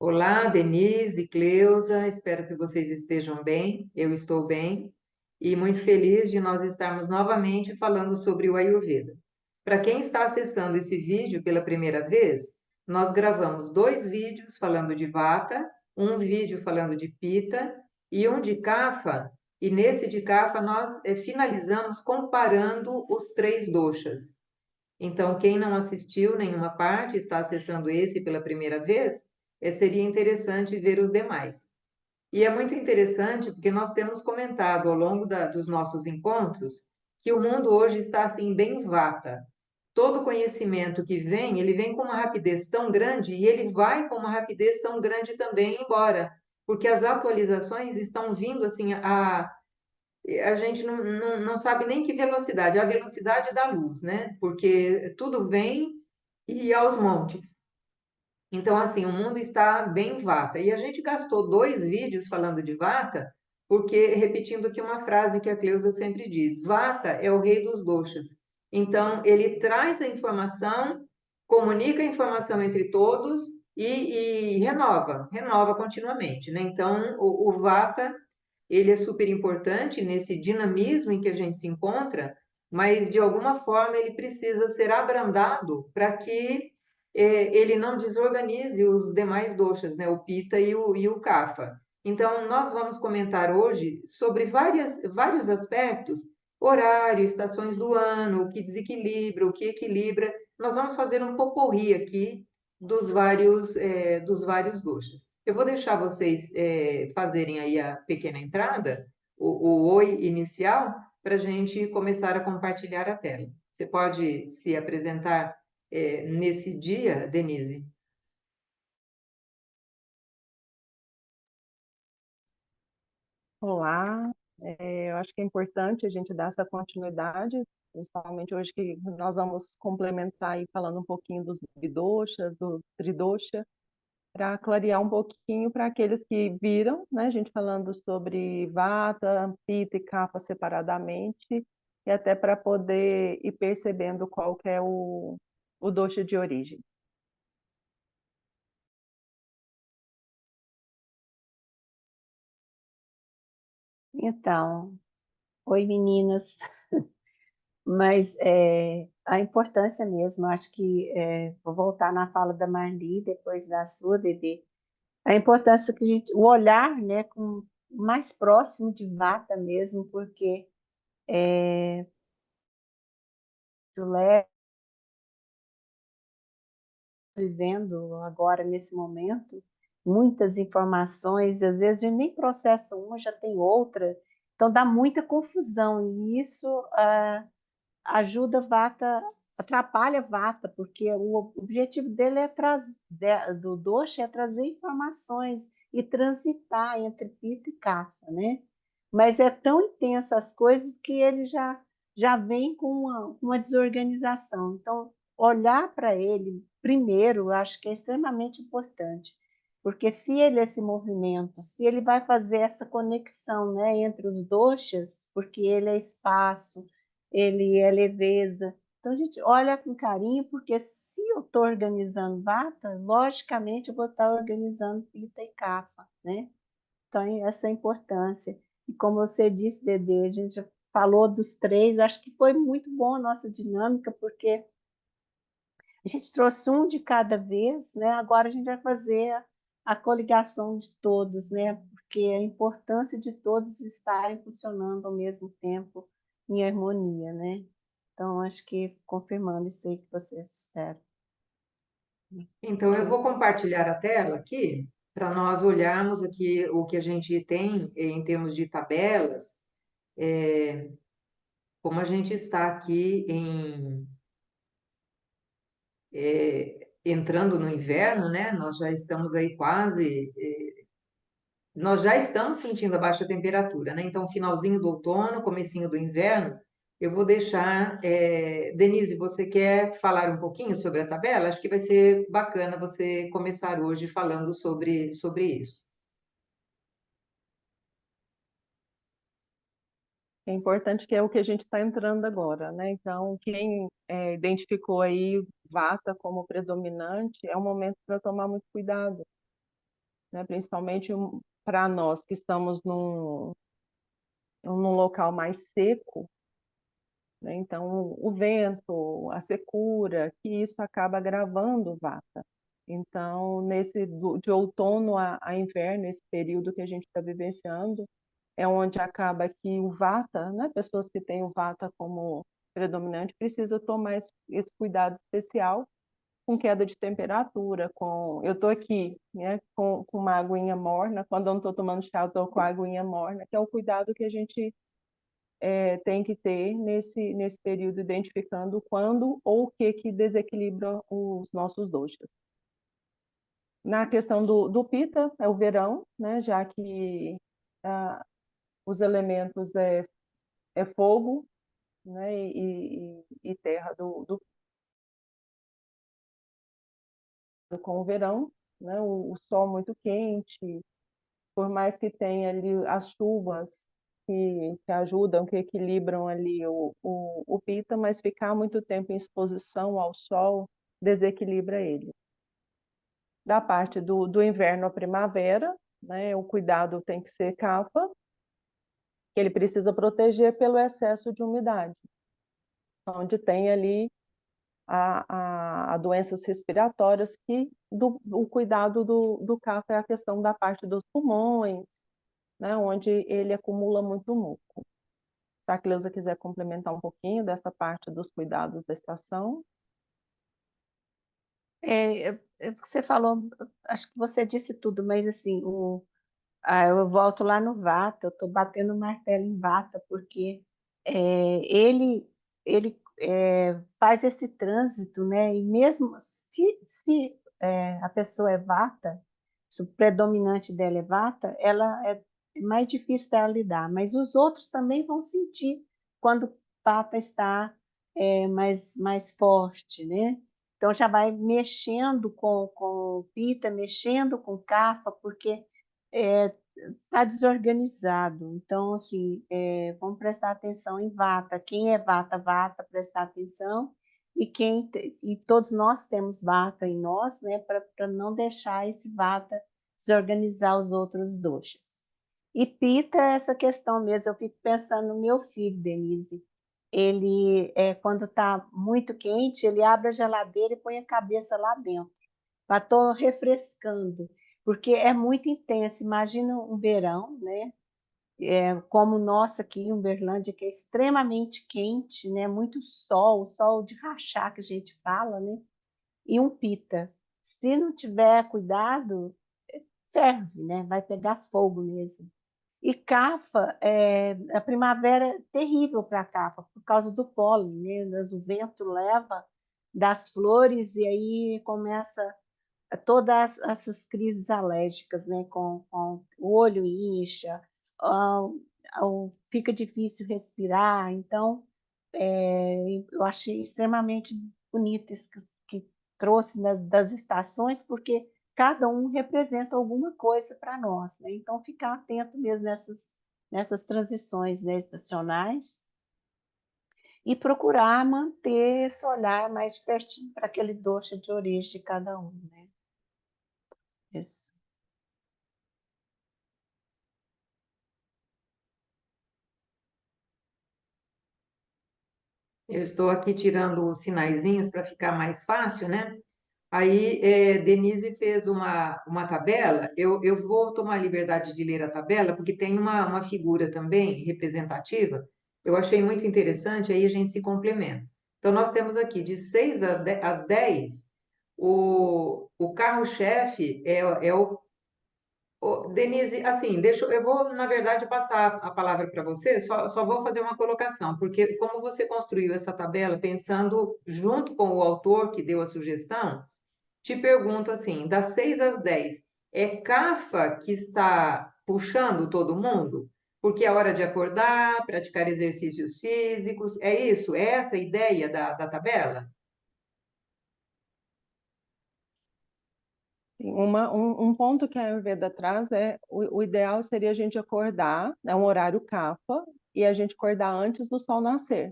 Olá, Denise, Cleusa, espero que vocês estejam bem. Eu estou bem e muito feliz de nós estarmos novamente falando sobre o Ayurveda. Para quem está acessando esse vídeo pela primeira vez, nós gravamos dois vídeos falando de Vata, um vídeo falando de Pitta e um de Kapha, e nesse de Kapha nós finalizamos comparando os três doshas. Então, quem não assistiu nenhuma parte, está acessando esse pela primeira vez, seria interessante ver os demais. E é muito interessante porque nós temos comentado ao longo dos nossos encontros que o mundo hoje está assim bem vata. Todo conhecimento que vem, ele vem com uma rapidez tão grande e ele vai com uma rapidez tão grande também embora, porque as atualizações estão vindo assim a gente não sabe nem que velocidade, a velocidade da luz, né? Porque tudo vem e aos montes. Então, assim, o mundo está bem vata. E a gente gastou dois vídeos falando de vata, porque, repetindo aqui uma frase que a Cleusa sempre diz, vata é o rei dos doshas. Então, ele traz a informação, comunica a informação entre todos e renova continuamente, né? Então, o vata ele é super importante nesse dinamismo em que a gente se encontra, mas de alguma forma ele precisa ser abrandado para que ele não desorganize os demais doshas, né? O Pitta e o Kapha. Então, nós vamos comentar hoje sobre vários aspectos, horário, estações do ano, o que desequilibra, o que equilibra. Nós vamos fazer um poporri aqui dos vários doshas. Eu vou deixar vocês fazerem aí a pequena entrada, o oi inicial, para a gente começar a compartilhar a tela. Você pode se apresentar nesse dia, Denise? Olá, eu acho que é importante a gente dar essa continuidade, principalmente hoje que nós vamos complementar aí falando um pouquinho dos bidoshas, do tridosha, para clarear um pouquinho para aqueles que viram, né, a gente falando sobre Vata, Pitta e Kapha separadamente, e até para poder ir percebendo qual que é o dosha de origem. Então, oi meninas, mas a importância mesmo, acho que vou voltar na fala da Marli, depois da sua, Dedê, a importância que o olhar, né, mais próximo de Vata mesmo, porque o Léo vivendo agora nesse momento, muitas informações, às vezes a gente nem processa uma, já tem outra, então dá muita confusão, e isso ajuda Vata, atrapalha Vata, porque o objetivo dele do dosha é trazer informações e transitar entre Pitta e Kapha, né? Mas é tão intenso as coisas que ele já vem com uma desorganização. Então, olhar para ele primeiro, eu acho que é extremamente importante, porque se ele esse movimento, se ele vai fazer essa conexão, né, entre os doshas, porque ele é espaço, ele é leveza. Então, a gente olha com carinho, porque se eu estou organizando Vata, logicamente eu vou estar organizando Pitta e Kapha, né? Então, essa é a importância. E como você disse, Dedê, a gente já falou dos três, acho que foi muito bom a nossa dinâmica, porque a gente trouxe um de cada vez, né? Agora a gente vai fazer a coligação de todos, né? Porque a importância de todos estarem funcionando ao mesmo tempo em harmonia, né? Então, acho que confirmando isso aí que vocês disseram. Então, eu vou compartilhar a tela aqui para nós olharmos aqui o que a gente tem em termos de tabelas, como a gente está aqui entrando no inverno, né? Nós já estamos aí nós já estamos sentindo a baixa temperatura, né? Então, finalzinho do outono, comecinho do inverno, eu vou deixar. Denise, você quer falar um pouquinho sobre a tabela? Acho que vai ser bacana você começar hoje falando sobre isso. É importante que é o que a gente está entrando agora, né? Então, quem identificou aí Vata como predominante, é um momento para tomar muito cuidado, né? Principalmente para nós que estamos num local mais seco, né? Então, o vento, a secura, que isso acaba agravando o vata. Então, de outono a inverno, esse período que a gente está vivenciando, é onde acaba que o vata, né, pessoas que têm o vata como predominante, precisam tomar esse cuidado especial com queda de temperatura, eu estou aqui, né, com uma aguinha morna, quando eu não estou tomando chá, eu estou com a aguinha morna, que é o cuidado que a gente tem que ter nesse período, identificando quando ou o que desequilibra os nossos doshas. Na questão do Pitta, é o verão, né, já que os elementos é fogo, né, e terra com o verão, né, o sol muito quente, por mais que tenha ali as chuvas que ajudam, que equilibram ali o Pitta, mas ficar muito tempo em exposição ao sol desequilibra ele. Da parte do inverno à primavera, né, o cuidado tem que ser Kapha, que ele precisa proteger pelo excesso de umidade, onde tem ali a doenças respiratórias, que o cuidado do Kapha é a questão da parte dos pulmões, né, onde ele acumula muito muco. Se a Cleusa quiser complementar um pouquinho dessa parte dos cuidados da estação. Você falou, acho que você disse tudo, mas assim, eu volto lá no Vata, eu estou batendo o martelo em Vata, porque ele faz esse trânsito, né? E mesmo se a pessoa é Vata, se o predominante dela é Vata, ela é mais difícil dela lidar, mas os outros também vão sentir quando o Vata está mais forte, né? Então já vai mexendo com o Pitta, mexendo com o Kapha, porque está desorganizado. Então, assim, vamos prestar atenção em Vata. Quem é Vata, Vata, prestar atenção. E todos nós temos Vata em nós, né, para não deixar esse Vata desorganizar os outros doshas. E Pitta é essa questão mesmo. Eu fico pensando no meu filho, Denise. Ele, quando está muito quente, ele abre a geladeira e põe a cabeça lá dentro. Estou refrescando, porque é muito intenso. Imagina um verão, né? Como o nosso aqui em Uberlândia, que é extremamente quente, né? Muito sol de rachar que a gente fala, né? E um Pitta. Se não tiver cuidado, ferve, né? Vai pegar fogo mesmo. E Kapha, a primavera é terrível para Kapha, por causa do pólen, né? O vento leva das flores e aí começa todas essas crises alérgicas, né? Com o olho incha, fica difícil respirar. Então, eu achei extremamente bonito isso que trouxe das estações, porque cada um representa alguma coisa para nós, né? Então, ficar atento mesmo nessas transições, né, estacionais e procurar manter esse olhar mais pertinho para aquele dosha de origem de cada um, né? Isso. Eu estou aqui tirando os sinaizinhos para ficar mais fácil, né? Aí, Denise fez uma tabela. Eu vou tomar a liberdade de ler a tabela, porque tem uma figura também representativa. Eu achei muito interessante, aí a gente se complementa. Então, nós temos aqui de 6 às 10, o carro-chefe é o. Denise, assim, eu vou, na verdade, passar a palavra para você, só vou fazer uma colocação, porque como você construiu essa tabela pensando junto com o autor que deu a sugestão, te pergunto assim, das 6 às 10, é Cafa que está puxando todo mundo? Porque é hora de acordar, praticar exercícios físicos, é isso? É essa a ideia da tabela? Sim, um ponto que a Ayurveda traz o ideal seria a gente acordar, é um horário Kapha, e a gente acordar antes do sol nascer,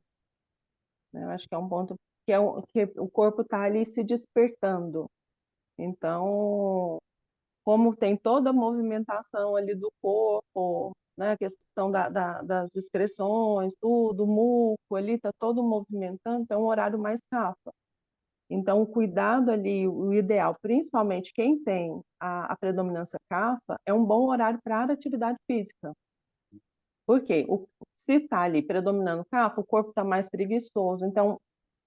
né? Eu acho que é um ponto que o corpo está ali se despertando. Então, como tem toda a movimentação ali do corpo, né, a questão das excreções, tudo, o muco ali está todo movimentando, então é um horário mais CAFA. Então, o cuidado ali, o ideal, principalmente quem tem a predominância CAFA, é um bom horário para a atividade física. Por quê? Se está ali predominando CAFA, o corpo está mais preguiçoso. Então,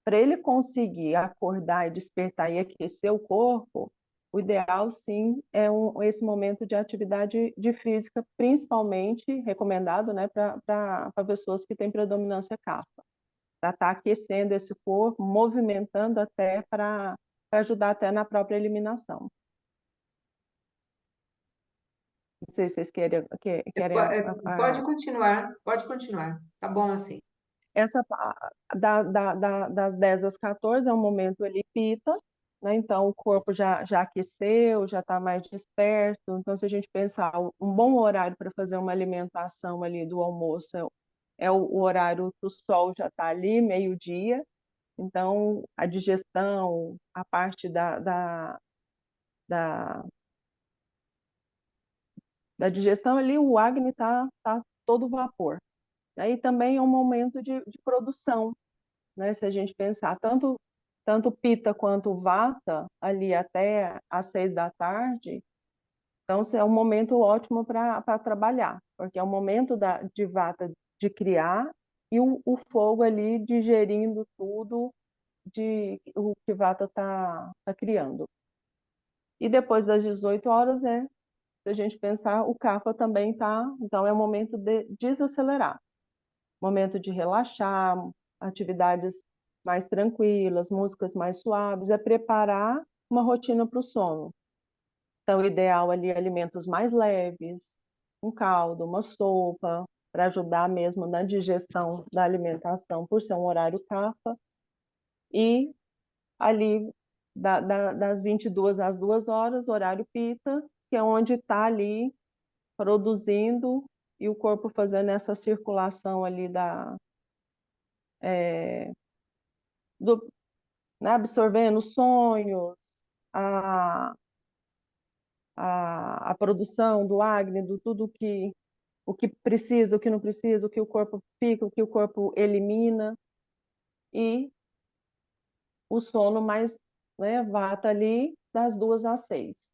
para ele conseguir acordar e despertar e aquecer o corpo, o ideal, sim, é esse momento de atividade de física, principalmente recomendado, né, para pessoas que têm predominância CAFA, para estar aquecendo esse corpo, movimentando até para ajudar até na própria eliminação. Não sei se vocês querem Pode continuar, tá bom assim. Essa das 10 às 14 é um momento ele pita, né? Então o corpo já aqueceu, já está mais desperto. Então, se a gente pensar um bom horário para fazer uma alimentação ali do almoço é o horário que o sol já está ali, meio-dia. Então, a digestão, a parte da, da digestão ali, o Agni está todo vapor. Aí também é um momento de produção, né? Se a gente pensar, tanto Pita quanto Vata, ali até às 6 da tarde, então é um momento ótimo para trabalhar, porque é o momento de Vata de criar e o fogo ali digerindo tudo o que Vata está criando. E depois das 18 horas, se a gente pensar, o Kapha também está, então é o momento de desacelerar, momento de relaxar, atividades mais tranquilas, músicas mais suaves, é preparar uma rotina para o sono. Então, o ideal ali é alimentos mais leves, um caldo, uma sopa, para ajudar mesmo na digestão da alimentação, por ser um horário Kapha. E ali, das 22 às 2 horas, horário Pita, que é onde está ali produzindo e o corpo fazendo essa circulação ali né, absorvendo os sonhos, a, a produção do Agni, do tudo o que precisa, o que não precisa, o que o corpo fica, o que o corpo elimina, e o sono mais, né, Vata ali das 2 às 6.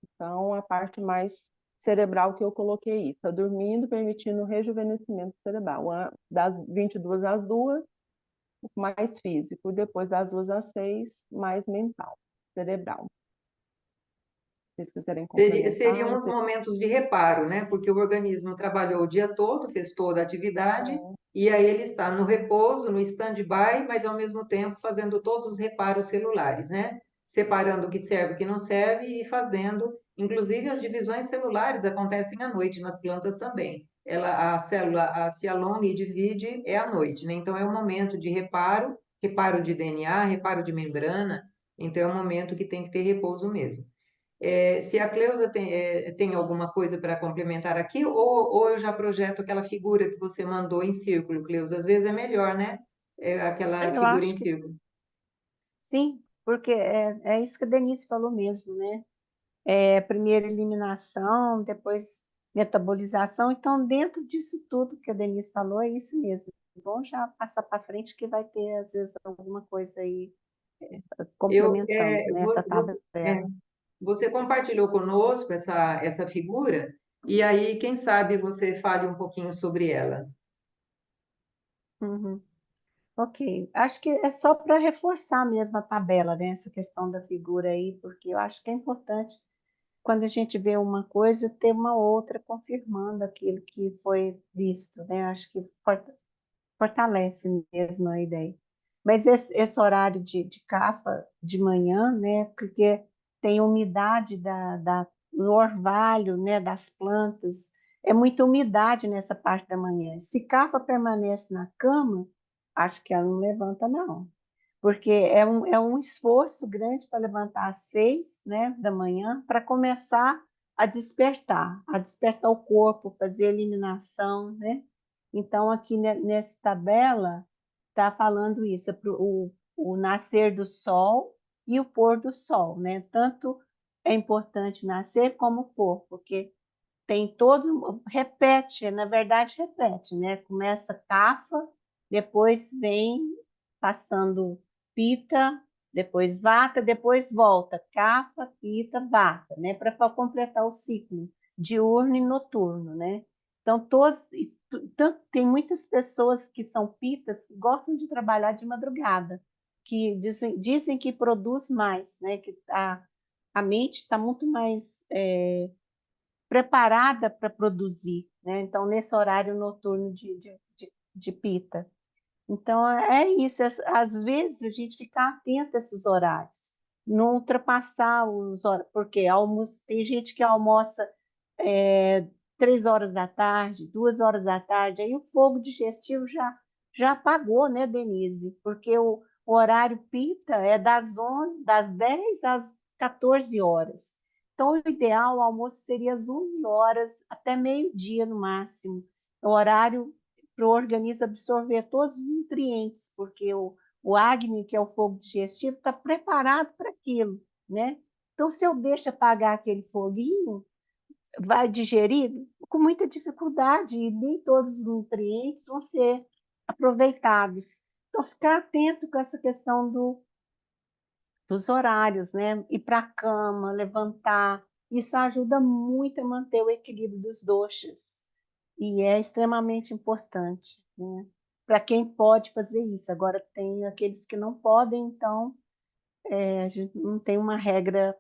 Então, a parte mais cerebral que eu coloquei isso, está dormindo, permitindo o rejuvenescimento cerebral, das 22 às 2, mais físico, depois das 2 às 6, mais mental, cerebral. Se vocês quiserem Seriam complementar. os momentos de reparo, né? Porque o organismo trabalhou o dia todo, fez toda a atividade, e aí ele está no repouso, no stand-by, mas ao mesmo tempo fazendo todos os reparos celulares, né? Separando o que serve e o que não serve e fazendo, inclusive as divisões celulares acontecem à noite nas plantas também. A célula se alonga e divide à noite, né? Então é um momento de reparo, reparo de DNA, reparo de membrana, então é um momento que tem que ter repouso mesmo. Se a Cleusa tem alguma coisa para complementar aqui, ou eu já projeto aquela figura que você mandou em círculo, Cleusa. Às vezes é melhor, né? Aquela Eu figura em acho que círculo. sim, porque é isso que a Denise falou mesmo, né? Primeiro eliminação, depois metabolização. Então, dentro disso tudo que a Denise falou, é isso mesmo. Vamos já passar para frente que vai ter, às vezes, alguma coisa aí complementando nessa Você, tabela. você compartilhou conosco essa figura, e aí, quem sabe, você fale um pouquinho sobre ela. Uhum. Ok, acho que é só para reforçar mesmo a tabela, né? Essa questão da figura aí, porque eu acho que é importante, quando a gente vê uma coisa, ter uma outra confirmando aquilo que foi visto, né? Acho que fortalece mesmo a ideia. Mas esse horário de CAFA de manhã, né? Porque tem umidade no orvalho, né? Das plantas, é muita umidade nessa parte da manhã. Se CAFA permanece na cama, acho que ela não levanta, não. Porque é um esforço grande para levantar às 6, né, da manhã, para começar a despertar o corpo, fazer a eliminação, né? Então, aqui nessa tabela, está falando isso, o nascer do sol e o pôr do sol, né? Tanto é importante nascer, como pôr, porque tem todo, repete, na verdade repete, né? Começa cafa, depois vem passando pita, depois vata, depois volta, cafa, pita, vata, né? Para completar o ciclo diurno e noturno, né? Então, tem muitas pessoas que são pitas que gostam de trabalhar de madrugada, que dizem que produz mais, né? Que a mente está muito mais preparada para produzir, né? Então, nesse horário noturno de pita. Então, é isso. Às vezes, a gente ficar atento a esses horários, não ultrapassar os horários, porque tem gente que almoça 3 horas da tarde, 2 horas da tarde, aí o fogo digestivo já apagou, né, Denise? Porque o horário pita é das 10 às 14 horas. Então, o ideal, o almoço seria às 11 horas até meio-dia no máximo. O horário para o organismo absorver todos os nutrientes, porque o Agni, que é o fogo digestivo, está preparado para aquilo, né? Então, se eu deixo apagar aquele foguinho, vai digerir com muita dificuldade e nem todos os nutrientes vão ser aproveitados. Então, ficar atento com essa questão dos horários, né? Ir para a cama, levantar, isso ajuda muito a manter o equilíbrio dos doshas e é extremamente importante, né? Para quem pode fazer isso. Agora, tem aqueles que não podem, então a gente não tem uma regra,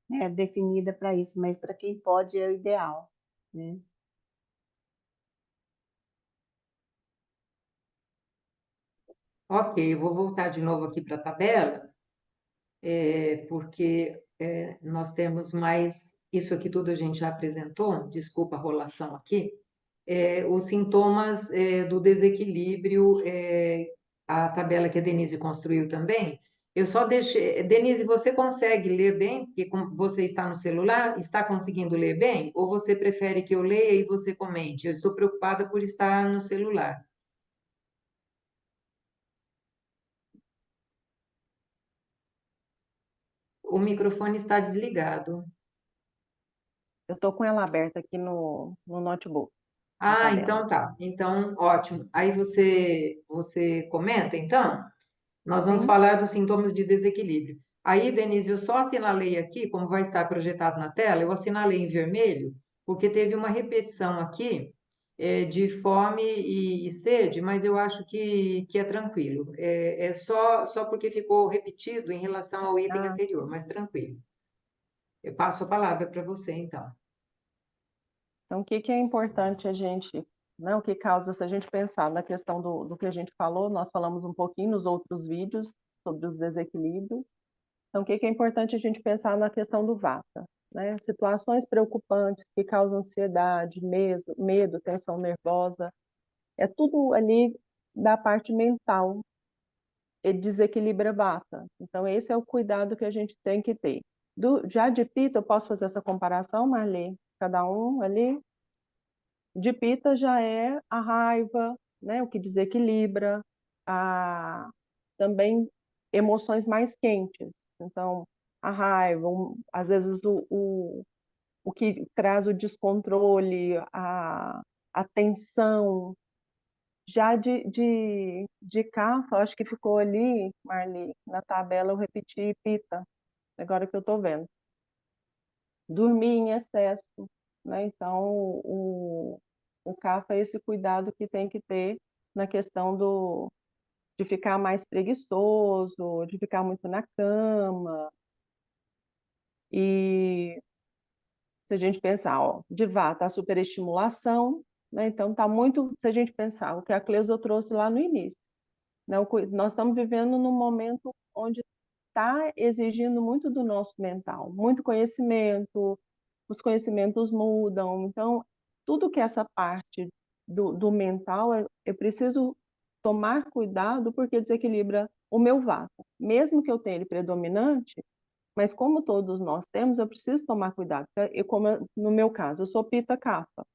né, definida para isso, mas para quem pode é o ideal, né? Ok, eu vou voltar de novo aqui para a tabela, porque nós temos mais. Isso aqui tudo a gente já apresentou, desculpa a rolação aqui. Os sintomas do desequilíbrio, a tabela que a Denise construiu também. Eu só deixei. Denise, você consegue ler bem? Porque você está no celular, está conseguindo ler bem? Ou você prefere que eu leia e você comente? Eu estou preocupada por estar no celular. O microfone está desligado. Eu estou com ela aberta aqui no notebook, a Ah, tabela. então tá. Então, ótimo. Aí você comenta, então? Nós vamos Sim? falar dos sintomas de desequilíbrio. Aí, Denise, eu só assinalei aqui, como vai estar projetado na tela, eu assinalei em vermelho, porque teve uma repetição aqui, de fome e sede, mas eu acho que é tranquilo. É só porque ficou repetido em relação ao item Ah, anterior, mas tranquilo. Eu passo a palavra para você, então. então, o que que é importante a gente, né, o que causa, se a gente pensar na questão do que a gente falou, nós falamos um pouquinho nos outros vídeos sobre os desequilíbrios. Então, o que que é importante a gente pensar na questão do vata, né? Situações preocupantes que causam ansiedade, medo, tensão nervosa, é tudo ali da parte mental, ele desequilibra vata. Então, esse é o cuidado que a gente tem que ter. Já de pita, eu posso fazer essa comparação, Marli? Cada um ali. De pita já é a raiva, né, o que desequilibra, também emoções mais quentes. Então, a raiva, às vezes o que traz o descontrole, a tensão. Já de Kapha, acho que ficou ali, Marli, na tabela eu repeti pita, agora que eu estou vendo. Dormir em excesso, né? Então, o Kapha é esse cuidado que tem que ter na questão de ficar mais preguiçoso, de ficar muito na cama. E se a gente pensar, ó, de vata, a superestimulação, né? Então, tá muito, se a gente pensar, o que a Cleusa trouxe lá no início, né? Nós estamos vivendo num momento onde está exigindo muito do nosso mental, muito conhecimento, os conhecimentos mudam, então, tudo que essa parte do mental, eu preciso tomar cuidado porque desequilibra o meu vata. Mesmo que eu tenha ele predominante, mas como todos nós temos, eu preciso tomar cuidado. No meu caso, eu sou pita kapha,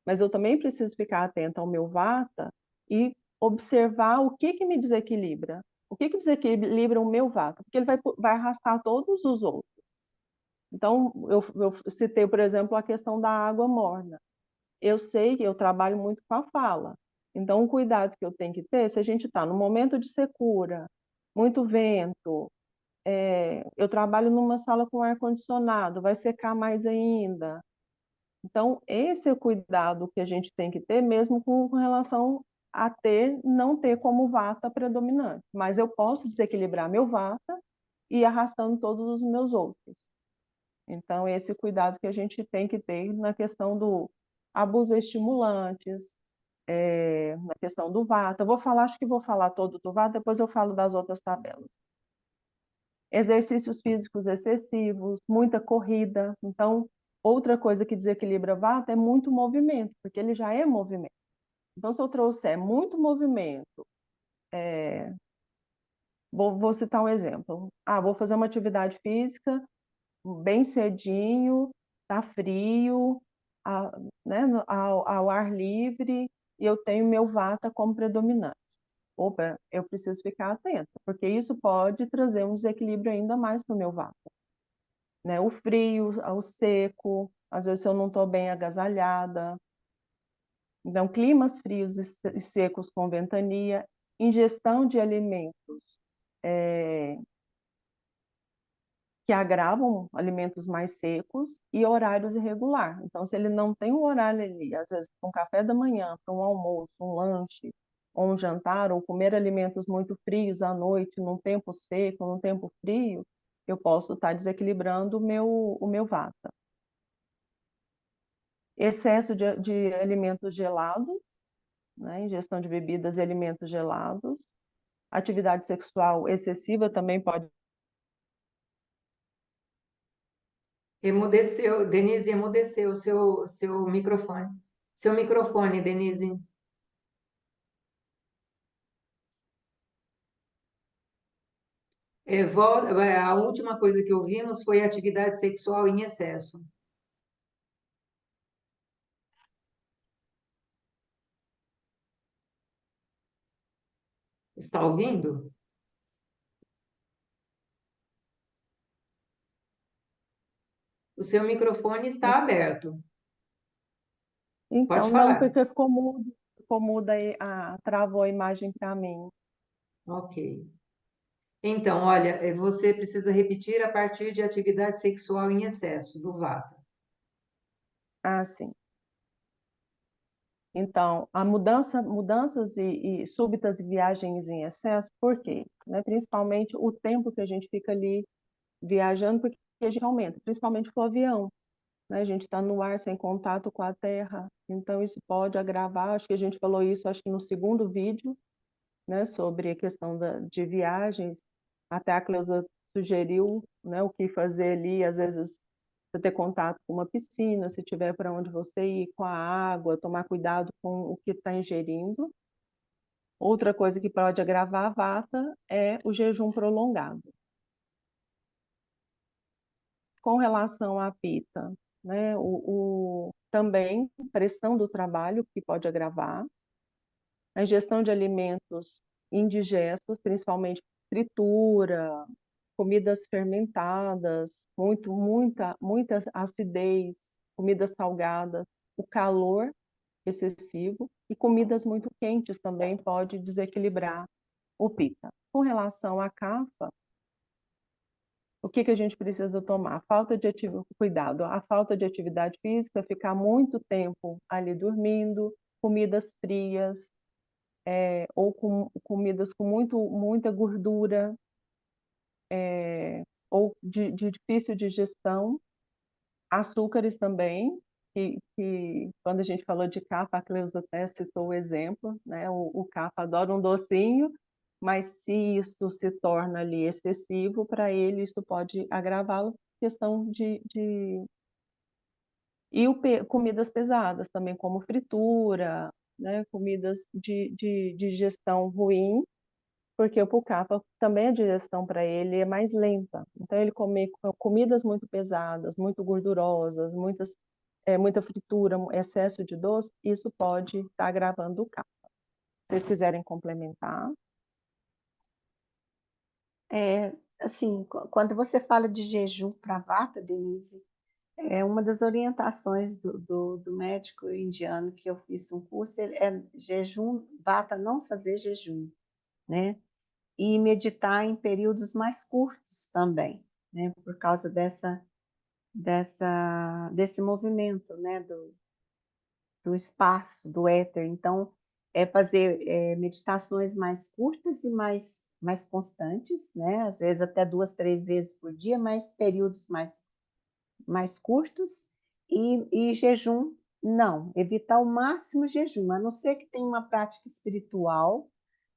mas eu também preciso ficar atenta ao meu vata e observar o que me desequilibra. O que desequilibra o meu vata? Porque ele vai arrastar todos os outros. Então, eu citei, por exemplo, a questão da água morna. Eu sei que eu trabalho muito com a fala. Então, o cuidado que eu tenho que ter, se a gente está no momento de secura, muito vento, eu trabalho numa sala com ar-condicionado, vai secar mais ainda. Então, esse é o cuidado que a gente tem que ter, mesmo com relação a não ter como vata predominante. Mas eu posso desequilibrar meu vata e ir arrastando todos os meus outros. Então, esse cuidado que a gente tem que ter na questão do abuso de estimulantes, na questão do vata. Acho que vou falar todo do vata, depois eu falo das outras tabelas. Exercícios físicos excessivos, muita corrida. Então, outra coisa que desequilibra vata é muito movimento, porque ele já é movimento. Então, se eu trouxer muito movimento, vou citar um exemplo. Vou fazer uma atividade física bem cedinho, tá frio, né, ao ar livre, e eu tenho meu vata como predominante. Opa, eu preciso ficar atenta, porque isso pode trazer um desequilíbrio ainda mais para o meu vata. Né? O frio, o seco, às vezes eu não estou bem agasalhada. Então, climas frios e secos com ventania, ingestão de alimentos que agravam alimentos mais secos e horários irregulares. Então, se ele não tem um horário ali, às vezes para um café da manhã, para um almoço, um lanche, ou um jantar, ou comer alimentos muito frios à noite, num tempo seco, num tempo frio, eu posso estar desequilibrando o meu vata. Excesso de alimentos gelados, né? Ingestão de bebidas e alimentos gelados. Atividade sexual excessiva também pode. Emudeceu, Denise, emudeceu seu microfone. Seu microfone, Denise. A última coisa que ouvimos foi atividade sexual em excesso. Está ouvindo? O seu microfone está aberto. Pode Então, não, falar. porque ficou muda aí, travou a imagem para mim. Ok. Então, olha, você precisa repetir a partir de atividade sexual em excesso, do vata. Sim. Então, mudanças e súbitas viagens em excesso, por quê? Né? Principalmente o tempo que a gente fica ali viajando, porque a gente aumenta, principalmente com o avião. Né? A gente está no ar sem contato com a terra, então isso pode agravar. Acho que a gente falou isso, acho que no segundo vídeo, né, sobre a questão de viagens. Até a Cleusa sugeriu, né, o que fazer ali, às vezes você ter contato com uma piscina, se tiver para onde você ir, com a água, tomar cuidado com o que está ingerindo. Outra coisa que pode agravar a vata é o jejum prolongado. Com relação à pita, né, também pressão do trabalho, que pode agravar, a ingestão de alimentos indigestos, principalmente fritura, comidas fermentadas, muita acidez, comidas salgadas, o calor excessivo e comidas muito quentes também pode desequilibrar o pita. Com relação à kapha, o que a gente precisa tomar? Cuidado, a falta de atividade física, ficar muito tempo ali dormindo, comidas frias, ou com comidas com muita gordura, ou de difícil digestão, açúcares também, que quando a gente falou de capa, a Cleusa até citou o exemplo, né? O capa adora um docinho, mas se isso se torna ali excessivo, para ele isso pode agravá-lo, questão comidas pesadas também, como fritura, né? Comidas de digestão ruim, porque o Pucapa também a digestão para ele é mais lenta. Então, ele comer comidas muito pesadas, muito gordurosas, muita fritura, excesso de doce, isso pode estar agravando o capa. Se vocês quiserem complementar. assim, quando você fala de jejum para vata, Denise, é uma das orientações do médico indiano que eu fiz um curso, é jejum, vata, não fazer jejum, né? E meditar em períodos mais curtos também, né? Por causa desse movimento, né? Do espaço, do éter. Então, é fazer meditações mais curtas e mais constantes, né? Às vezes até 2, 3 vezes por dia, mas períodos mais curtos. E jejum, não, evitar ao máximo jejum, a não ser que tenha uma prática espiritual,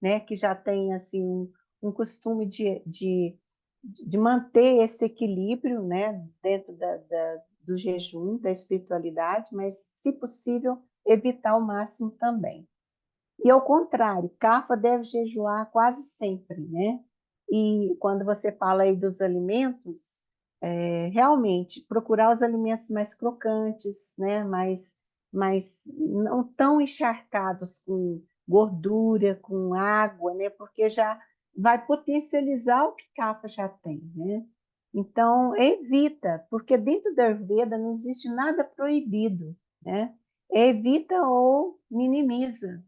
né? Que já tem assim um costume de manter esse equilíbrio, né? Dentro do jejum, da espiritualidade, mas, se possível, evitar ao máximo também. E ao contrário, Kapha deve jejuar quase sempre, né? E quando você fala aí dos alimentos, realmente procurar os alimentos mais crocantes, né? Mais não tão encharcados com gordura, com água, né? Porque já vai potencializar o que Kapha já tem, né? Então, evita, porque dentro da Ayurveda não existe nada proibido, né? Evita ou minimiza.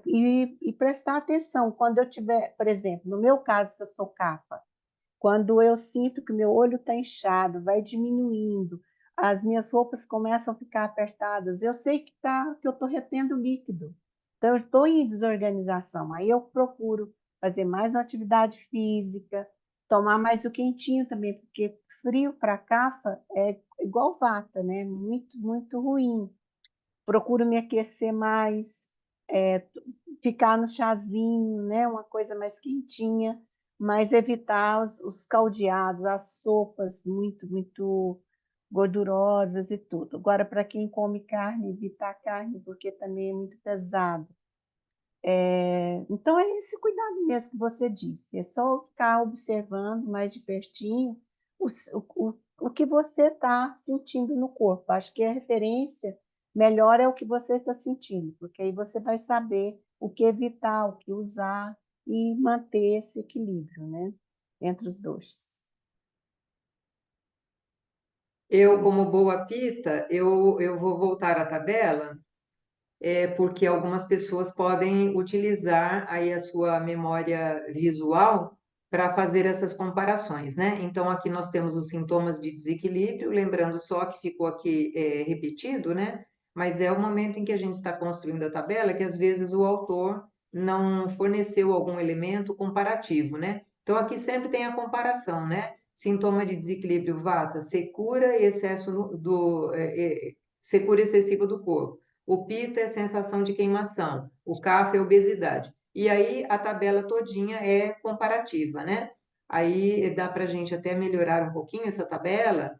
E prestar atenção, quando eu tiver, por exemplo, no meu caso, que eu sou Kapha, quando eu sinto que meu olho está inchado, vai diminuindo, as minhas roupas começam a ficar apertadas, eu sei que eu estou retendo líquido. Então, eu estou em desorganização. Aí eu procuro fazer mais uma atividade física, tomar mais o quentinho também, porque frio para Kapha é igual vata, né? Muito, muito ruim. Procuro me aquecer mais, é, ficar no chazinho, né? Uma coisa mais quentinha, mas evitar os caldeados, as sopas muito, muito gordurosas e tudo. Agora, para quem come carne, evitar carne, porque também é muito pesado. Então, é esse cuidado mesmo que você disse, é só ficar observando mais de pertinho o que você está sentindo no corpo. Acho que a referência melhor é o que você está sentindo, porque aí você vai saber o que evitar, o que usar e manter esse equilíbrio, né, entre os dois. Eu, como Isso. boa pita, eu vou voltar à tabela, porque algumas pessoas podem utilizar aí a sua memória visual para fazer essas comparações, né? Então, aqui nós temos os sintomas de desequilíbrio, lembrando só que ficou aqui repetido, né? Mas é o momento em que a gente está construindo a tabela que às vezes o autor não forneceu algum elemento comparativo, né? Então, aqui sempre tem a comparação, né? Sintoma de desequilíbrio vata, secura e excesso secura excessiva do corpo. O pita é sensação de queimação, o kapha é obesidade. E aí a tabela todinha é comparativa, né? Aí dá para a gente até melhorar um pouquinho essa tabela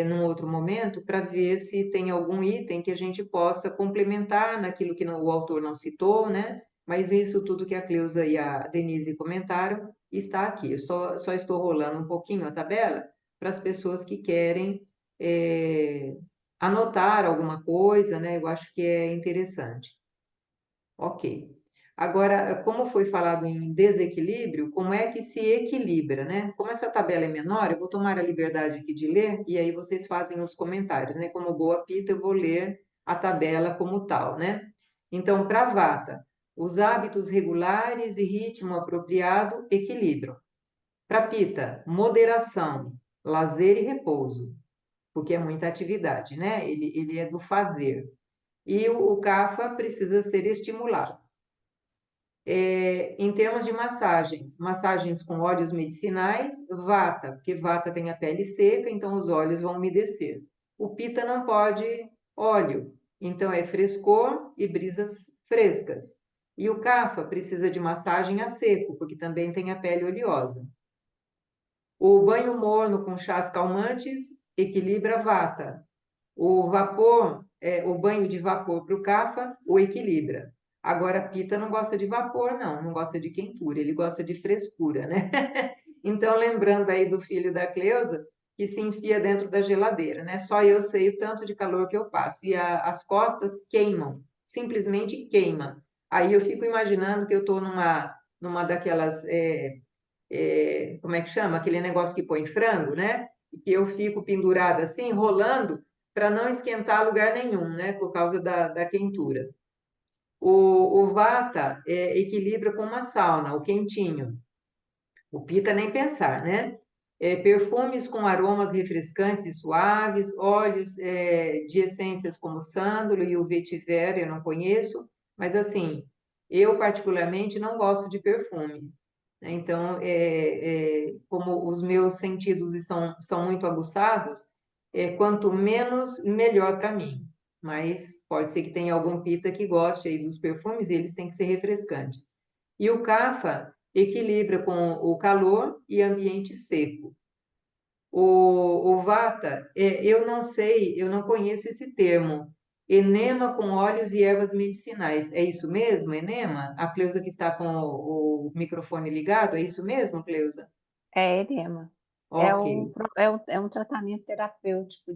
num outro momento para ver se tem algum item que a gente possa complementar naquilo que o autor não citou, né? Mas isso tudo que a Cleusa e a Denise comentaram está aqui. Eu só estou rolando um pouquinho a tabela para as pessoas que querem anotar alguma coisa, né? Eu acho que é interessante. Ok. Agora, como foi falado em desequilíbrio, como é que se equilibra, né? Como essa tabela é menor, eu vou tomar a liberdade aqui de ler e aí vocês fazem os comentários, né? Como boa pita, eu vou ler a tabela como tal, né? Então, para Vata, os hábitos regulares e ritmo apropriado equilibram. Para Pita, moderação, lazer e repouso, porque é muita atividade, né? Ele é do fazer. E o CAFA precisa ser estimulado. Em termos de massagens, massagens com óleos medicinais, vata, porque vata tem a pele seca, então os óleos vão umedecer. O pita não pode óleo, então é frescor e brisas frescas. E o kapha precisa de massagem a seco, porque também tem a pele oleosa. O banho morno com chás calmantes equilibra vata. O vapor, o banho de vapor para o Kapha o equilibra. Agora, Pita não gosta de vapor, não gosta de quentura, ele gosta de frescura, né? Então, lembrando aí do filho da Cleusa, que se enfia dentro da geladeira, né? Só eu sei o tanto de calor que eu passo. E as costas queimam, simplesmente queima. Aí eu fico imaginando que eu estou numa daquelas como é que chama? Aquele negócio que põe frango, né? E que eu fico pendurada assim, enrolando, para não esquentar lugar nenhum, né? Por causa da quentura. O Vata equilibra com uma sauna, o quentinho. O Pita nem pensar, né? Perfumes com aromas refrescantes e suaves, óleos de essências como sândalo e o vetiver, eu não conheço, mas assim, eu particularmente não gosto de perfume, né? Então, como os meus sentidos são muito aguçados, quanto menos, melhor para mim. Mas pode ser que tenha algum Pita que goste aí dos perfumes e eles têm que ser refrescantes. E o Kapha equilibra com o calor e ambiente seco. O Vata, eu não sei, eu não conheço esse termo. Enema com óleos e ervas medicinais. É isso mesmo, enema? A Cleusa que está com o microfone ligado, é isso mesmo, Cleusa? É edema. Ok, É um tratamento terapêutico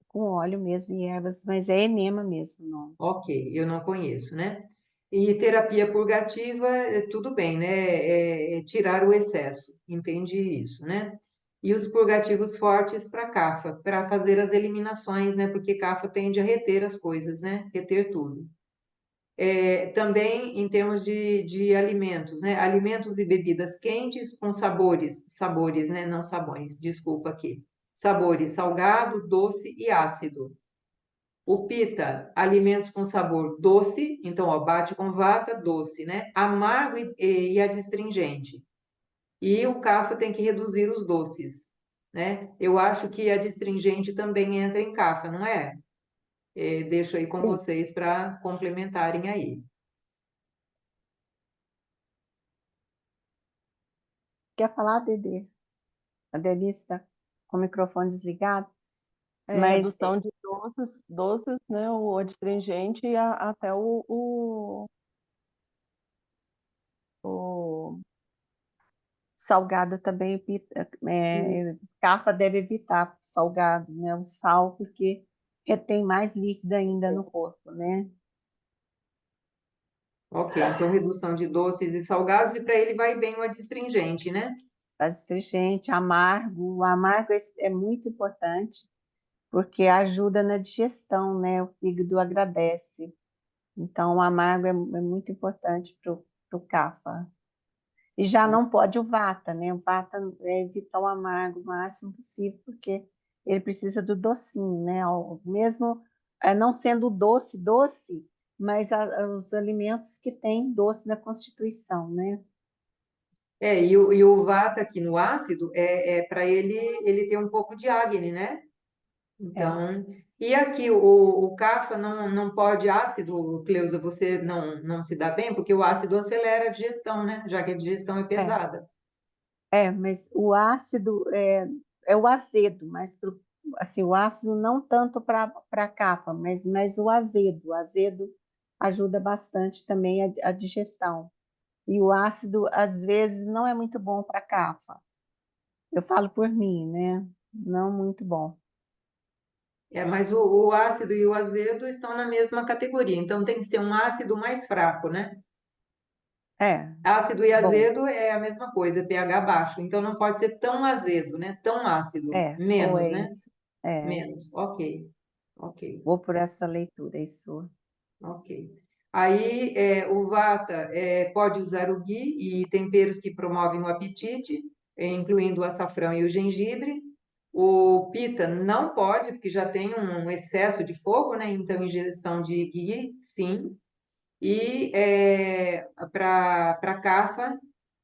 com óleo mesmo e ervas, mas é enema mesmo o nome. ok, eu não conheço, né? E terapia purgativa, tudo bem, né? É tirar o excesso, entendi isso, né? E os purgativos fortes para Kapha, para fazer as eliminações, né? Porque Kapha tende a reter as coisas, né? Reter tudo. Também em termos de alimentos, né? Alimentos e bebidas quentes com sabores, né? Não sabões, desculpa aqui. Sabores salgado, doce e ácido. O pita, alimentos com sabor doce, então, ó, bate com vata, doce, né? Amargo e adstringente. E o Kapha tem que reduzir os doces, né? Eu acho que a adstringente também entra em Kapha, não é? Deixo aí com Sim. vocês para complementarem aí. Quer falar, Dedê? A Denise está com o microfone desligado, mas Redução de doces, né, o adstringente e até o salgado também, isso. Cafa deve evitar salgado, né? O sal, porque retém mais líquido ainda no corpo, né? Ok, então redução de doces e salgados, e para ele vai bem o adstringente, né? Astringente, amargo. O amargo é muito importante, porque ajuda na digestão, né? O fígado agradece. Então, o amargo é muito importante para o Cafa. E já não pode o Vata, né? O Vata é evitar o amargo o máximo possível, porque ele precisa do docinho, né? Mesmo não sendo doce, doce, mas os alimentos que têm doce na constituição, né? E o vata aqui no ácido para ele ter um pouco de Agni, né? É, Então, e aqui o Kapha não pode ácido, Cleusa, você não se dá bem, porque o ácido acelera a digestão, né? Já que a digestão é é, pesada. mas o ácido é o azedo, mas assim, o ácido não tanto para capa, mas o azedo ajuda bastante também a digestão. E o ácido, às vezes, não é muito bom para cafa. Eu falo por mim, né? Não muito bom. Mas o ácido e o azedo estão na mesma categoria, então tem que ser um ácido mais fraco, né? É, Ácido e bom, azedo é a mesma coisa, pH baixo, então não pode ser tão azedo, né? Tão ácido, ou menos, é né? isso. É, Menos, ok, ok. vou por essa leitura, isso. Ok. Aí, o Vata pode usar o ghee e temperos que promovem o apetite, incluindo o açafrão e o gengibre. O Pitta não pode, porque já tem um excesso de fogo, né? Então, ingestão de ghee, sim. E para Kapha,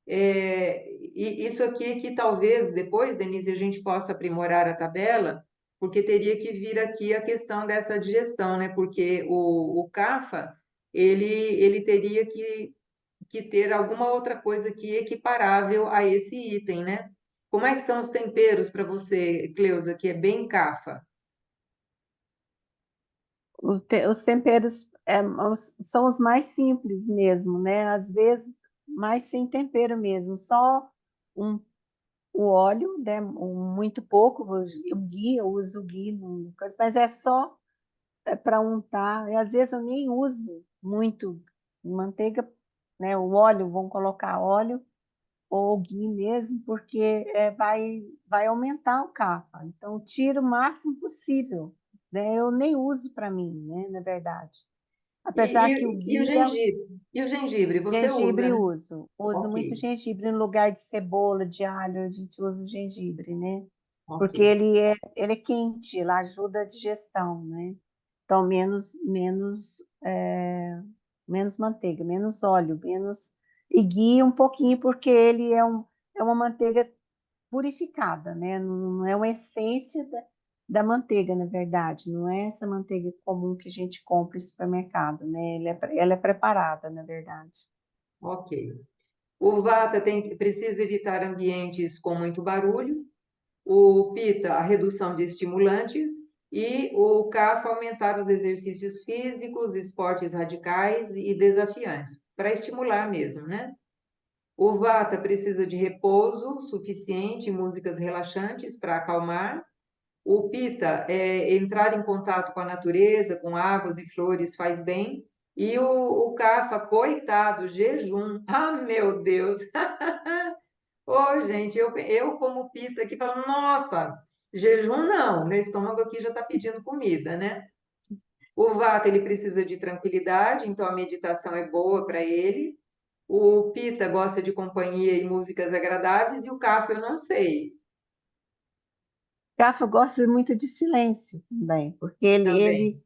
e isso aqui que talvez depois, Denise, a gente possa aprimorar a tabela, porque teria que vir aqui a questão dessa digestão, né? Porque o Kapha, ele teria que ter alguma outra coisa que equiparável a esse item, né? Como é que são os temperos para você, Cleusa, que é bem Kapha? Os temperos são os mais simples mesmo, né? Às vezes, mais sem tempero mesmo, só um, o óleo, né? Muito pouco, o ghee, eu uso o ghee, mas é só para untar. E às vezes eu nem uso muito manteiga, né? O óleo, vão colocar óleo ou ghee mesmo, porque vai aumentar o CAFA. Então, tiro o máximo possível, né? Eu nem uso para mim, né? Na verdade. E, Apesar que o e o ghee é um gengibre? E o gengibre, você usa, gengibre né? uso. Uso muito Ok, gengibre no lugar de cebola, de alho, a gente usa o gengibre, né? ok. Porque ele é quente, ele ajuda a digestão, né? Então, menos manteiga, menos óleo, menos... E ghee um pouquinho, porque ele é uma manteiga purificada, né? Não é uma essência da manteiga, na verdade. Não é essa manteiga comum que a gente compra em supermercado, né? Ela é preparada, na verdade. Ok. O Vata precisa evitar ambientes com muito barulho. O Pitta, a redução de estimulantes. E o Kapha, aumentar os exercícios físicos, esportes radicais e desafiantes, para estimular mesmo, né? O Vata precisa de repouso suficiente, músicas relaxantes para acalmar. O Pitta, entrar em contato com a natureza, com águas e flores faz bem. E o Kapha, coitado, jejum. Ah, meu Deus! Ô, gente, eu como Pitta aqui falando, nossa, jejum não, meu estômago aqui já está pedindo comida, né? O Vata, ele precisa de tranquilidade, então a meditação é boa para ele. O Pitta gosta de companhia e músicas agradáveis, e o Kapha eu não sei Cafa gosta muito de silêncio também, porque também.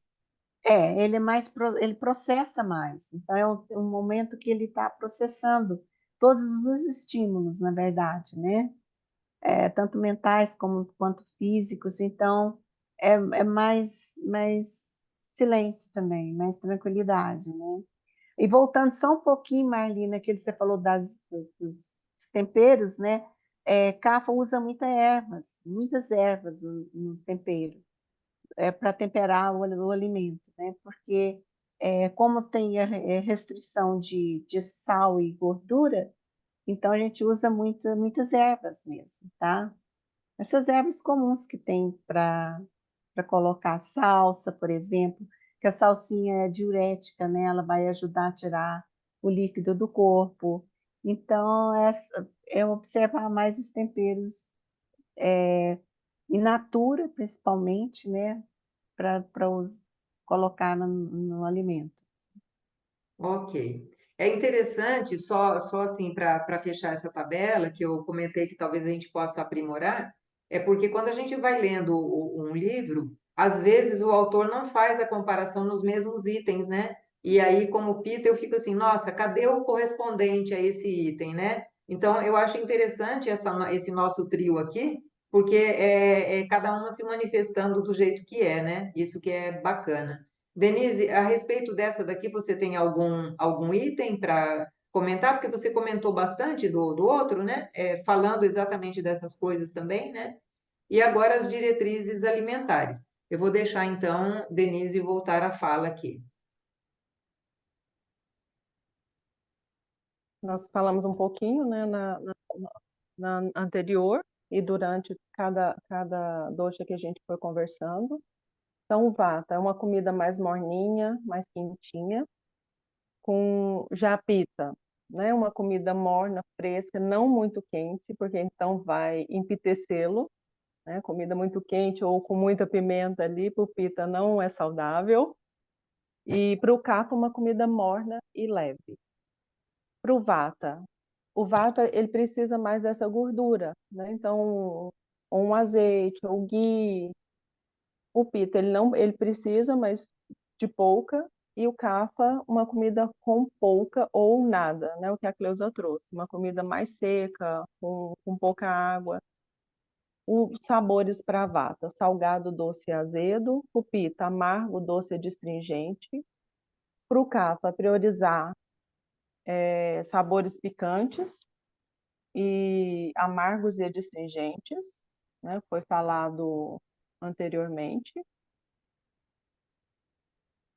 ele é mais, ele processa mais. Então, é um momento que ele está processando todos os estímulos, na verdade, né? Tanto mentais quanto físicos. Então, é mais silêncio também, mais tranquilidade, né? E voltando só um pouquinho, Marli, naquele que você falou dos temperos, né? Cafa usa muitas ervas no tempero, para temperar o alimento, né? Porque como tem a restrição de sal e gordura, então a gente usa muitas ervas mesmo, tá? Essas ervas comuns que tem para colocar salsa, por exemplo, que a salsinha é diurética, né? Ela vai ajudar a tirar o líquido do corpo. Então, é observar mais os temperos in natura, principalmente, né? Para colocar no alimento. Ok. É interessante, só assim, para fechar essa tabela, que eu comentei que talvez a gente possa aprimorar, é porque quando a gente vai lendo um livro, às vezes o autor não faz a comparação nos mesmos itens, né? E aí, como Peter, eu fico assim, nossa, cadê o correspondente a esse item, né? Então, eu acho interessante esse nosso trio aqui, porque é cada uma se manifestando do jeito que é, né? Isso que é bacana. Denise, a respeito dessa daqui, você tem algum item para comentar? Porque você comentou bastante do outro, né? Falando exatamente dessas coisas também, né? E agora as diretrizes alimentares. Eu vou deixar então Denise voltar à fala aqui. Nós falamos um pouquinho, né, na anterior e durante cada dosha que a gente foi conversando. Então, o vata é uma comida mais morninha, mais quentinha, com já a pita, né, uma comida morna, fresca, não muito quente, porque então vai empitecê-lo, né, comida muito quente ou com muita pimenta ali, para o pita não é saudável. E para o kapha, uma comida morna e leve. Para o vata ele precisa mais dessa gordura, né? Então, ou um azeite, ou ghee. O pita ele precisa, mas de pouca, e o kapha uma comida com pouca ou nada, né? O que a Cleusa trouxe, uma comida mais seca, com pouca água. Os sabores para vata: salgado, doce e azedo. O pita, amargo, doce e astringente. Para o kapha, priorizar sabores picantes e amargos e adstringentes, né? Foi falado anteriormente.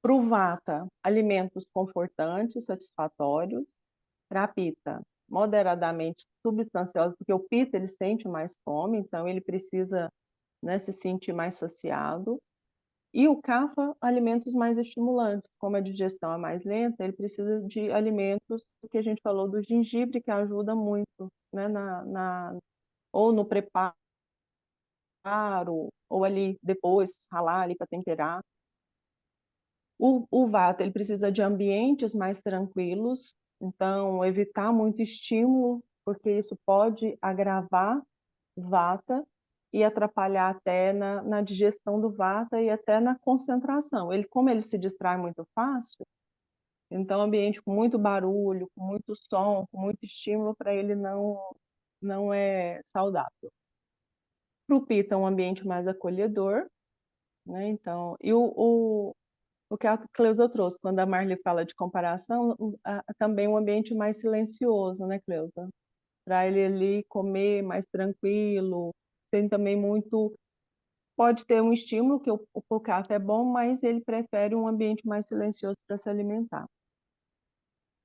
Para o vata, alimentos confortantes, satisfatórios. Para a pita, moderadamente substanciosos, porque o pita ele sente mais fome, então ele precisa, né, se sentir mais saciado. E o CAFA, alimentos mais estimulantes, como a digestão é mais lenta, ele precisa de alimentos que a gente falou do gengibre, que ajuda muito, né, ou no preparo, ou ali depois, ralar ali para temperar. O Vata, ele precisa de ambientes mais tranquilos, então evitar muito estímulo, porque isso pode agravar Vata e atrapalhar até na digestão do Vata e até na concentração. Como ele se distrai muito fácil, então ambiente com muito barulho, com muito som, com muito estímulo, para ele não é saudável. Para o Pita, um ambiente mais acolhedor, né? Então, e o que a Cleusa trouxe, quando a Marli fala de comparação, também um ambiente mais silencioso, né, Cleusa? Para ele ali comer mais tranquilo, tem também muito... Pode ter um estímulo, que o café é bom, mas ele prefere um ambiente mais silencioso para se alimentar.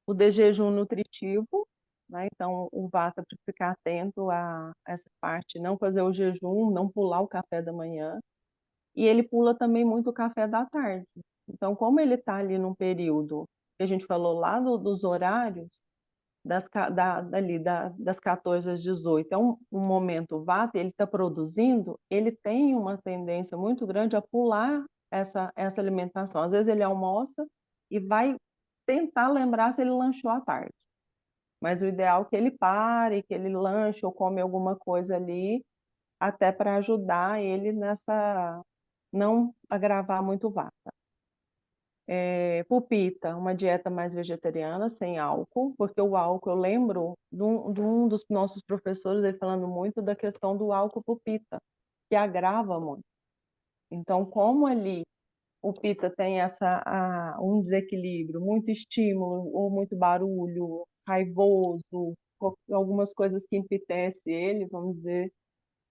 O de jejum nutritivo, né? Então o Vata para ficar atento a essa parte, não fazer o jejum, não pular o café da manhã. E ele pula também muito o café da tarde. Então, como ele está ali num período, que a gente falou lá dos horários, das 14 às 18, é um momento Vata, ele está produzindo, ele tem uma tendência muito grande a pular essa alimentação. Às vezes ele almoça e vai tentar lembrar se ele lanchou à tarde. Mas o ideal é que ele pare, que ele lanche ou come alguma coisa ali, até para ajudar ele nessa... não agravar muito o Vata. Pupita, uma dieta mais vegetariana, sem álcool, porque o álcool, eu lembro de um dos nossos professores, ele falando muito da questão do álcool pupita, que agrava muito. Então, como ali o Pita tem um desequilíbrio, muito estímulo ou muito barulho, raivoso, algumas coisas que empitecem ele, vamos dizer.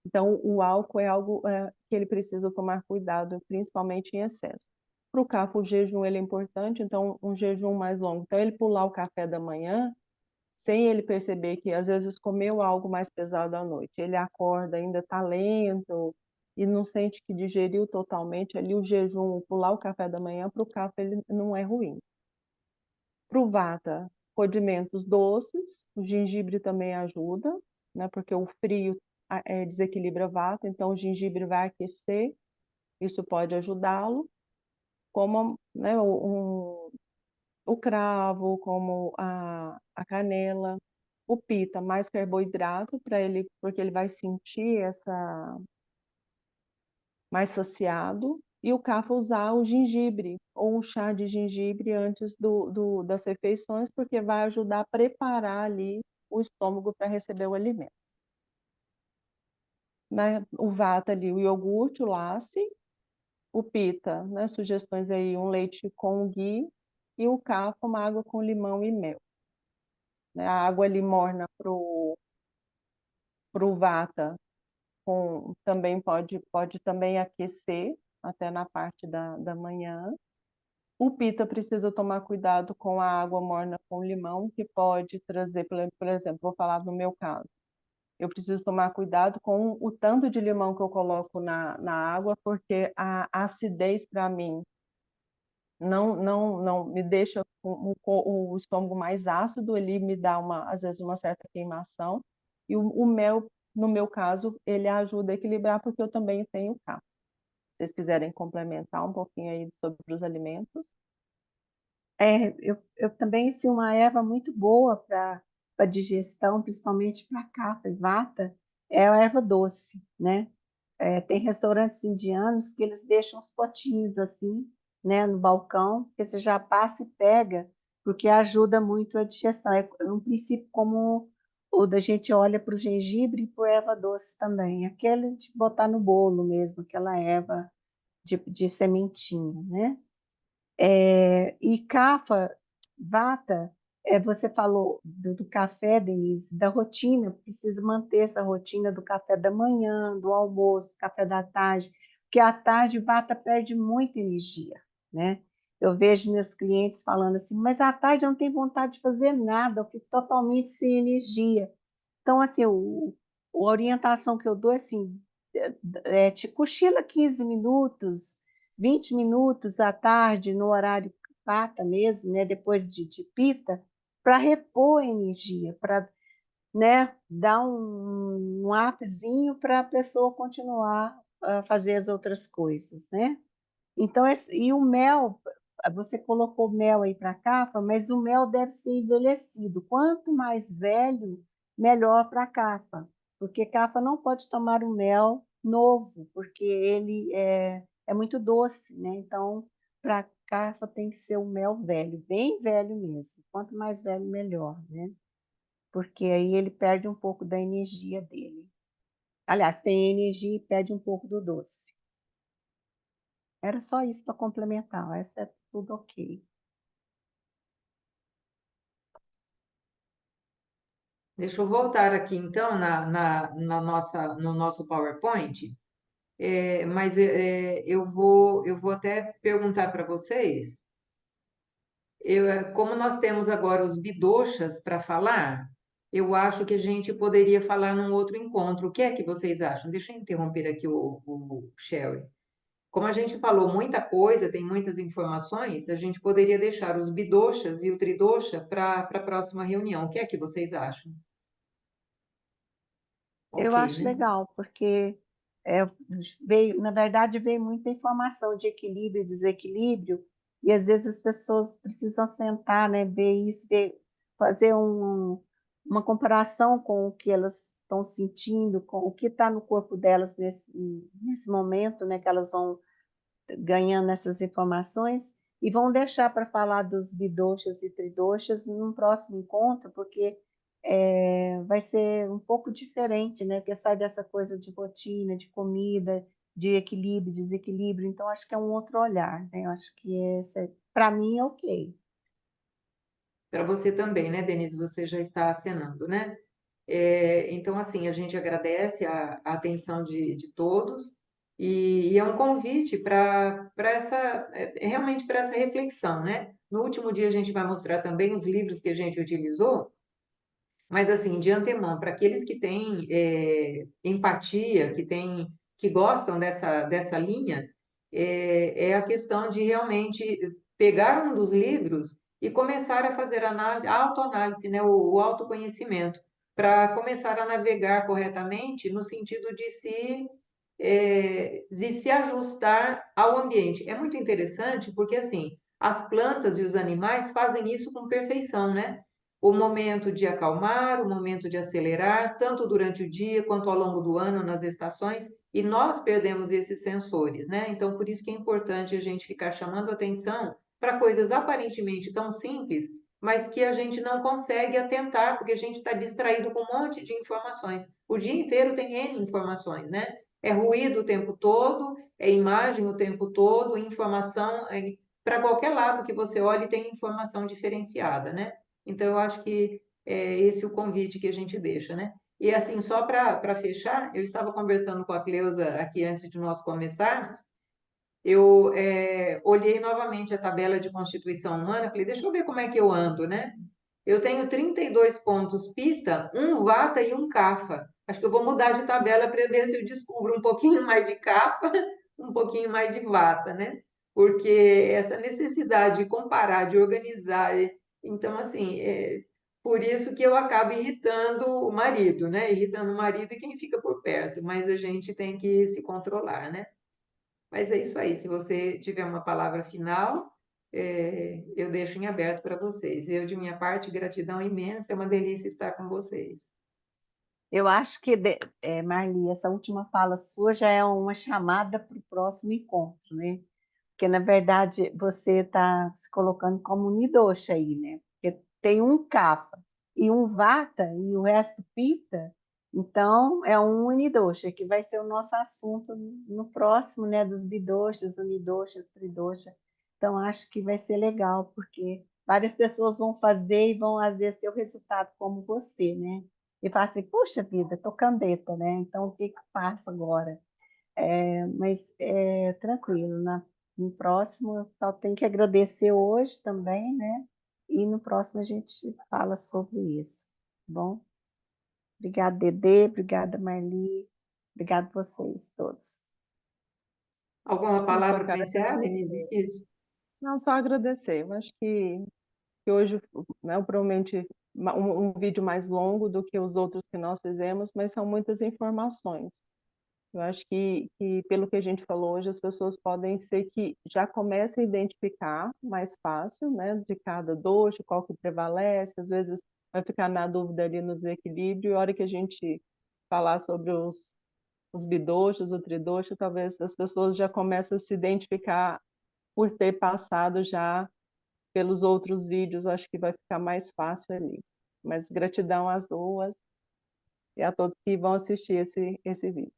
Então, o álcool é algo que ele precisa tomar cuidado, principalmente em excesso. Para o Kapha, o jejum ele é importante, então um jejum mais longo. Então, ele pular o café da manhã, sem ele perceber que às vezes comeu algo mais pesado à noite. Ele acorda, ainda está lento e não sente que digeriu totalmente ali o jejum, pular o café da manhã, para o Kapha ele não é ruim. Para o Vata, condimentos doces, o gengibre também ajuda, né, porque o frio desequilibra Vata, então o gengibre vai aquecer, isso pode ajudá-lo, como, né, o cravo, como a canela. O Pita, mais carboidrato para ele, porque ele vai sentir mais saciado. E o Kapha usar o gengibre, ou um chá de gengibre antes das refeições, porque vai ajudar a preparar ali o estômago para receber o alimento. Né? O Vata ali, o iogurte, o lassi. O Pita, né? Sugestões aí, um leite com ghee. E o Kapha, uma água com limão e mel. Né? A água ali morna pro Vata, também pode também aquecer até na parte da manhã. O Pita precisa tomar cuidado com a água morna com limão, que pode trazer, por exemplo, vou falar no meu caso, eu preciso tomar cuidado com o tanto de limão que eu coloco na água, porque a acidez para mim não me deixa com o estômago mais ácido, ele me dá às vezes uma certa queimação, e o mel, no meu caso, ele ajuda a equilibrar, porque eu também tenho Kapha. Se vocês quiserem complementar um pouquinho aí sobre os alimentos. Eu também, assim, uma erva muito boa para digestão, principalmente para Kapha e Vata, é a erva doce, né? Tem restaurantes indianos que eles deixam os potinhos assim, né, no balcão, que você já passa e pega, porque ajuda muito a digestão. É um princípio como o da gente olha para o gengibre e para a erva doce também. Aquele de botar no bolo mesmo, aquela erva de sementinha, né? E Kapha, Vata, você falou do café, Denise, da rotina, precisa manter essa rotina do café da manhã, do almoço, café da tarde, porque à tarde Vata perde muita energia, né? Eu vejo meus clientes falando assim, mas à tarde eu não tenho vontade de fazer nada, eu fico totalmente sem energia. Então, assim, a orientação que eu dou é assim, te cochila 15 minutos, 20 minutos à tarde, no horário pata mesmo, né, depois de pita, para repor a energia, para, né, dar um upzinho para a pessoa continuar a fazer as outras coisas, né? Então, e o mel, você colocou mel aí para cafa, mas o mel deve ser envelhecido. Quanto mais velho, melhor para cafa, porque cafa não pode tomar o mel novo, porque ele é muito doce, né? Então, para cafa tem que ser o mel velho, bem velho mesmo. Quanto mais velho, melhor, né? Porque aí ele perde um pouco da energia dele. Aliás, tem energia e perde um pouco do doce. Era só isso para complementar, essa é tudo ok. Deixa eu voltar aqui, então, no nosso PowerPoint. Mas eu vou até perguntar para vocês. Como nós temos agora os bidoxas para falar, eu acho que a gente poderia falar num outro encontro. O que é que vocês acham? Deixa eu interromper aqui o Sherry. Como a gente falou muita coisa, tem muitas informações, a gente poderia deixar os bidoxas e o tridoxa para a próxima reunião. O que é que vocês acham? Eu Ok, acho né? legal, porque é, veio, na verdade, veio muita informação de equilíbrio e desequilíbrio, e às vezes as pessoas precisam sentar, né, ver isso, fazer uma comparação com o que elas estão sentindo, com o que está no corpo delas nesse momento, né, que elas vão ganhando essas informações, e vão deixar para falar dos bidoxas e tridoxas num próximo encontro, porque vai ser um pouco diferente, né? Porque sai dessa coisa de rotina, de comida, de equilíbrio, desequilíbrio. Então, acho que é um outro olhar, né? Eu acho que para mim é ok. Para você também, né, Denise? Você já está acenando, né? Então, assim, a gente agradece a atenção de todos e é um convite para essa, realmente para essa reflexão, né? No último dia a gente vai mostrar também os livros que a gente utilizou, mas assim, de antemão, para aqueles que têm empatia, que gostam dessa linha, é a questão de realmente pegar um dos livros e começar a fazer análise, autoanálise, né, o autoconhecimento, para começar a navegar corretamente no sentido de se ajustar ao ambiente. É muito interessante porque assim, as plantas e os animais fazem isso com perfeição, né? O momento de acalmar, o momento de acelerar, tanto durante o dia quanto ao longo do ano, nas estações, e nós perdemos esses sensores, né? Então, por isso que é importante a gente ficar chamando atenção para coisas aparentemente tão simples, mas que a gente não consegue atentar, porque a gente está distraído com um monte de informações. O dia inteiro tem N informações, né? É ruído o tempo todo, é imagem o tempo todo, informação, para qualquer lado que você olhe, tem informação diferenciada, né? Então, eu acho que é esse o convite que a gente deixa, né? E assim, só para fechar, eu estava conversando com a Cleusa aqui antes de nós começarmos, eu olhei novamente a tabela de constituição humana, falei, deixa eu ver como é que eu ando, né? Eu tenho 32 pontos pita, um vata e um kapha. Acho que eu vou mudar de tabela para ver se eu descubro um pouquinho mais de kapha, um pouquinho mais de vata, né? Porque essa necessidade de comparar, de organizar, então assim, por isso que eu acabo irritando o marido, né? Irritando o marido e quem fica por perto, mas a gente tem que se controlar, né? Mas é isso aí. Se você tiver uma palavra final, eu deixo em aberto para vocês. Eu, de minha parte, gratidão imensa. É uma delícia estar com vocês. Eu acho que, Marli, essa última fala sua já é uma chamada para o próximo encontro, né? Porque, na verdade, você está se colocando como Nidosha aí, né? Porque tem um Kapha e um Vata e o resto Pita, então é um Unidosha, que vai ser o nosso assunto no próximo, né? Dos Bidoshas, Unidoshas, Tridoshas. Então, acho que vai ser legal, porque várias pessoas vão fazer e vão, às vezes, ter o resultado como você, né? E falar assim, puxa vida, tô cambeta, né? Então, o que que eu faço agora? Mas tranquilo, né? No próximo, eu só tenho que agradecer hoje também, né? E no próximo a gente fala sobre isso, tá bom? Obrigada, Dedê, obrigada, Marli, obrigada a vocês todos. Alguma Eu só palavra para quero encerrar, agradecer. Denise? Isso. Não, só agradecer. Eu acho que hoje, né, provavelmente um vídeo mais longo do que os outros que nós fizemos, mas são muitas informações. Eu acho que pelo que a gente falou hoje, as pessoas podem ser que já comecem a identificar mais fácil, né, de cada doce, qual que prevalece, às vezes vai ficar na dúvida ali no desequilíbrio, e a hora que a gente falar sobre os bidoxos, o tridoxo, talvez as pessoas já comecem a se identificar por ter passado já pelos outros vídeos, eu acho que vai ficar mais fácil ali. Mas gratidão às duas e a todos que vão assistir esse vídeo.